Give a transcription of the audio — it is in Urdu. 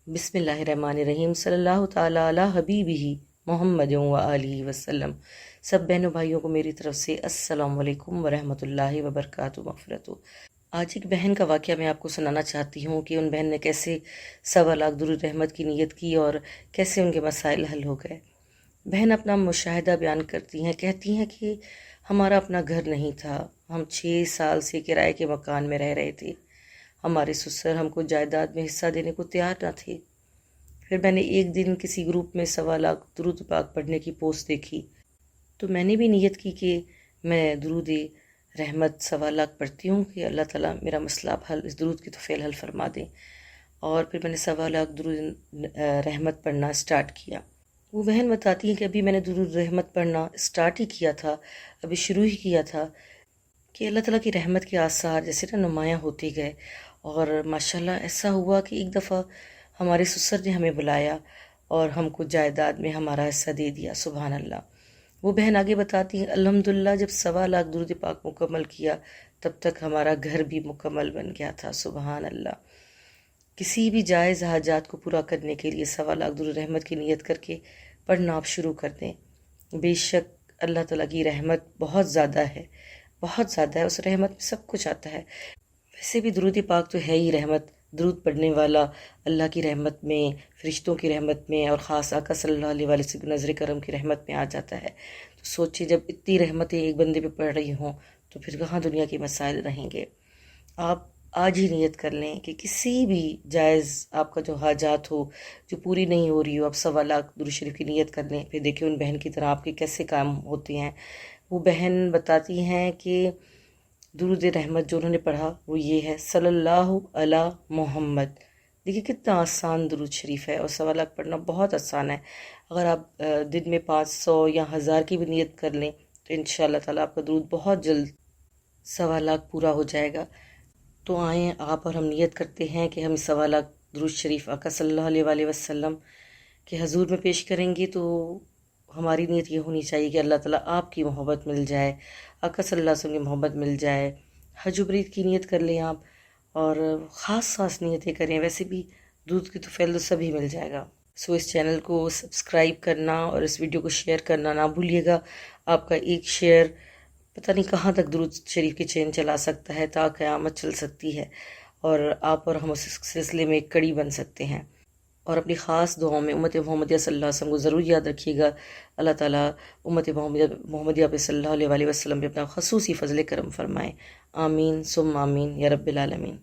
بسم اللہ الرحمن الرحیم صلی اللہ تعالیٰ علی حبیبہ محمد و آلہ وسلم۔ سب بہنوں بھائیوں کو میری طرف سے السلام علیکم ورحمۃ اللہ وبرکاتہ مغفرت۔ آج ایک بہن کا واقعہ میں آپ کو سنانا چاہتی ہوں کہ ان بہن نے کیسے 1.25 درود رحمت کی نیت کی اور کیسے ان کے مسائل حل ہو گئے۔ بہن اپنا مشاہدہ بیان کرتی ہیں، کہتی ہیں کہ ہمارا اپنا گھر نہیں تھا، ہم 6 سال سے کرائے کے مکان میں رہ رہے تھے، ہمارے سسر ہم کو جائیداد میں حصہ دینے کو تیار نہ تھے۔ پھر میں نے ایک دن کسی گروپ میں 1.25 درود پاک پڑھنے کی پوسٹ دیکھی تو میں نے بھی نیت کی کہ میں درود رحمت 1.25 پڑھتی ہوں کہ اللہ تعالیٰ میرا مسئلہ حل، اس درود کی توفیل حل فرما دیں۔ اور پھر میں نے 1.25 درود رحمت پڑھنا سٹارٹ کیا۔ وہ بہن بتاتی ہیں کہ ابھی میں نے درود رحمت پڑھنا سٹارٹ ہی کیا تھا، ابھی شروع ہی کیا تھا کہ اللہ تعالیٰ کی رحمت کے آثار جیسے نا نمایاں ہوتے گئے، اور ماشاءاللہ ایسا ہوا کہ ایک دفعہ ہمارے سسر نے ہمیں بلایا اور ہم کو جائیداد میں ہمارا حصہ دے دیا۔ سبحان اللہ۔ وہ بہن آگے بتاتی ہیں الحمدللہ جب 1.25 درود پاک مکمل کیا تب تک ہمارا گھر بھی مکمل بن گیا تھا۔ سبحان اللہ۔ کسی بھی جائز حاجات کو پورا کرنے کے لیے 1.25 درود رحمت کی نیت کر کے پڑھنا آپ شروع کر دیں۔ بے شک اللہ تعالیٰ کی رحمت بہت زیادہ ہے، بہت زیادہ ہے، اس رحمت میں سب کچھ آتا ہے۔ ویسے بھی درود پاک تو ہے ہی رحمت، درود پڑھنے والا اللہ کی رحمت میں، فرشتوں کی رحمت میں، اور خاص آقا صلی اللہ علیہ وآلہ وسلم کی نظر کرم کی رحمت میں آ جاتا ہے۔ تو سوچیں جب اتنی رحمتیں ایک بندے پہ پڑھ رہی ہوں تو پھر کہاں دنیا کے مسائل رہیں گے۔ آپ آج ہی نیت کر لیں کہ کسی بھی جائز آپ کا جو حاجات ہو جو پوری نہیں ہو رہی ہو، آپ 1.25 درود شریف کی نیت کر لیں، پھر دیکھیں ان بہن کی طرح آپ کے کیسے کام ہوتے ہیں۔ وہ بہن بتاتی ہیں کہ درود رحمت جو انہوں نے پڑھا وہ یہ ہے، صلی اللہ علی محمد۔ دیکھیے کتنا آسان درود شریف ہے، اور 1.25 پڑھنا بہت آسان ہے۔ اگر آپ دن میں 500 یا 1000 کی بھی نیت کر لیں تو انشاءاللہ تعالیٰ آپ کا درود بہت جلد 1.25 پورا ہو جائے گا۔ تو آئیں آپ اور ہم نیت کرتے ہیں کہ ہم 1.25 درود شریف آقا صلی اللہ علیہ وآلہ وسلم کے حضور میں پیش کریں گے۔ تو ہماری نیت یہ ہونی چاہیے کہ اللہ تعالیٰ آپ کی محبت مل جائے، آقا صلی اللہ علیہ وسلم کی محبت مل جائے۔ حج و برید کی نیت کر لیں آپ، اور خاص خاص نیتیں کریں، ویسے بھی دودھ کی تو فیل سبھی مل جائے گا۔ اس چینل کو سبسکرائب کرنا اور اس ویڈیو کو شیئر کرنا نہ بھولیے گا۔ آپ کا ایک شیئر پتہ نہیں کہاں تک درود شریف کی چین چلا سکتا ہے، تا قیامت چل سکتی ہے، اور آپ اور ہم اس سلسلے میں ایک کڑی بن سکتے ہیں۔ اور اپنی خاص دعاؤں میں امت محمدیہ صلی اللہ علیہ وسلم کو ضرور یاد رکھیے گا۔ اللہ تعالیٰ امت محمدیہ پہ صلی اللہ علیہ وآلہ وسلم پہ اپنا خصوصی فضل کرم فرمائے۔ آمین ثم آمین یا رب العالمین۔